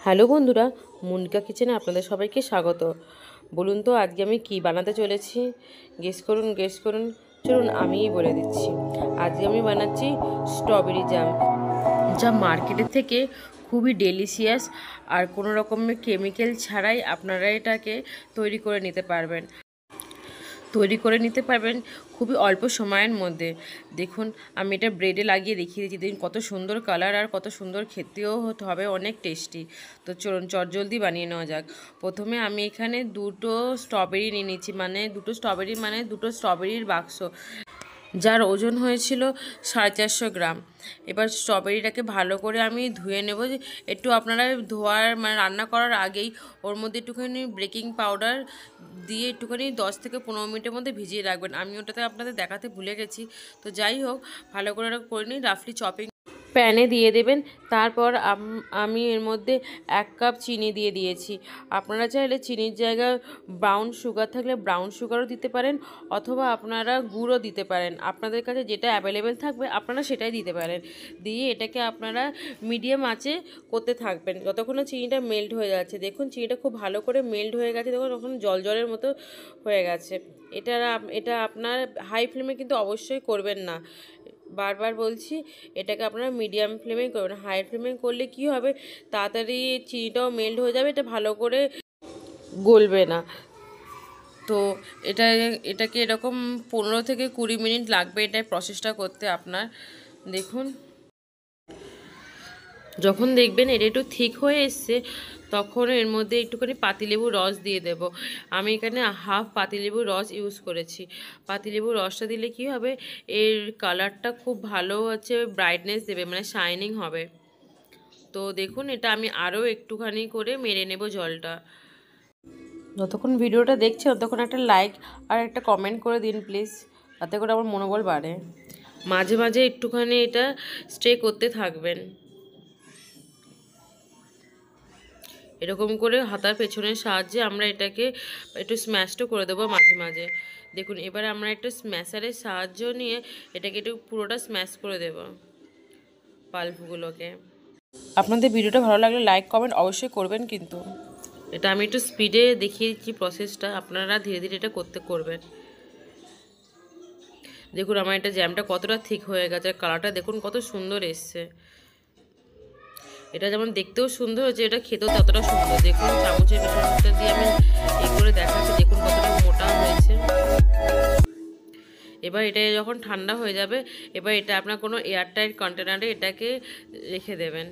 Hello বন্ধুরা, মুনকা কিচেনে আপনাদের সবাইকে স্বাগত। বলুন তো আজকে আমি কি বানাতে চলেছি? গেস করুন। চলুন আমিই বলে দিচ্ছি। আজকে আমি বানাচ্ছি স্ট্রবেরি জ্যাম, যা মার্কেটের থেকে খুবই ডেলিশিয়াস আর কোনো রকমের কেমিক্যাল ছাড়াই আপনারা এটাকে তৈরি করে নিতে পারবেন। খুবই অল্প সময়ের মধ্যে। দেখুন আমি এটা ব্রেডে লাগিয়ে দেখিয়ে দিচ্ছি। দেখুন কত সুন্দর কালার আর কত সুন্দর খেতেও হবে, অনেক টেস্টি। তো চলুন চটজলদি বানিয়ে নেওয়া যাক। প্রথমে আমি এখানে দুটো স্ট্রবেরি নিয়ে নিচ্ছি, দুটো স্ট্রবেরির বাক্স, যার ওজন হয়েছিল 450 গ্রাম। এবার স্ট্রবেরিটাকে ভালো করে আমি ধুয়ে নেব। একটু আপনারা রান্না করার আগেই ওর মধ্যে একটুখানি বেকিং পাউডার দিয়ে একটুখানি 10 থেকে 15 মিনিটের মধ্যে ভিজিয়ে রাখবেন। আমি ওটাতে আপনাদের দেখাতে ভুলে গেছি। তো যাই হোক, ভালো করে করে নিই। রাফলি চপিং প্যানে দিয়ে দেবেন। তারপর আমি এর মধ্যে 1 কাপ চিনি দিয়ে দিয়েছি। আপনারা চাইলে চিনির জায়গায় ব্রাউন সুগার থাকলে ব্রাউন সুগারও দিতে পারেন, অথবা আপনারা গুড়ও দিতে পারেন। আপনাদের কাছে যেটা অ্যাভেলেবেল থাকবে আপনারা সেটাই দিতে পারেন। দিয়ে এটাকে আপনারা মিডিয়াম আঁচে করতে থাকবেন যতক্ষণ না চিনিটা মেল্ট হয়ে যাচ্ছে। দেখুন চিনিটা খুব ভালো করে মেল্ট হয়ে গেছে, দেখুন তখন জলের মতো হয়ে গেছে। এটা আপনার হাই ফ্লেমে কিন্তু অবশ্যই করবেন না। বারবার বলছি, এটাকে আপনারা মিডিয়াম ফ্লেমেই করবেন। হাই ফ্লেমে করলে কি হবে, তাড়াতাড়ি চিনিটাও মেল্ট হয়ে যাবে, এটা ভালো করে গলবে না। তো এটাকে এরকম 15 থেকে 20 মিনিট লাগবে এটা প্রসেসটা করতে আপনার। দেখুন যখন দেখবেন এটা একটু থিক হয়ে এসছে, তখন এর মধ্যে একটুখানি পাতিলেবুর রস দিয়ে দেব। আমি এখানে হাফ পাতিলেবুর রস ইউজ করেছি। পাতিলেবুর রসটা দিলে কি হবে, এর কালারটা খুব ভালো ব্রাইটনেস দেবে, মানে শাইনিং হবে। তো দেখুন এটা আমি আরও একটুখানি করে মেরে নেব জলটা। যতক্ষণ ভিডিওটা দেখছেন ততক্ষণ একটা লাইক আর একটা কমেন্ট করে দিন প্লিজ, তাতে করে আমার মনোবল বাড়ে। মাঝে মাঝে একটুখানি এটা স্টে করতে থাকবেন, এরকম করে হাতার পেছনের সাহায্যে আমরা এটাকে একটু স্ম্যাশও করে দেবো মাঝে মাঝে। দেখুন এবার আমরা একটু স্ম্যাশারের সাহায্য নিয়ে এটাকে একটু পুরোটা স্ম্যাশ করে দেব পাল্পগুলোকে। আপনাদের ভিডিওটা ভালো লাগলে লাইক কমেন্ট অবশ্যই করবেন কিন্তু। এটা আমি একটু স্পিডে দেখিয়ে দিচ্ছি প্রসেসটা, আপনারা ধীরে ধীরে এটা করবেন। দেখুন আমার এটা জ্যামটা কতটা ঠিক হয়ে গেছে, কালারটা দেখুন কত সুন্দর এসছে। এটা যেমন দেখতেও সুন্দর হয়েছে, এটা খেতেও ততটা সুন্দর। দেখুন চামচের পেছনটা দিয়ে আমি এই করে দেখাচ্ছি, দেখুন কতটা মোটা হয়েছে। এবার এটা যখন ঠান্ডা হয়ে যাবে, এবার এটা আপনার কোনো এয়ারটাইট কন্টেনারে এটাকে রেখে দেবেন।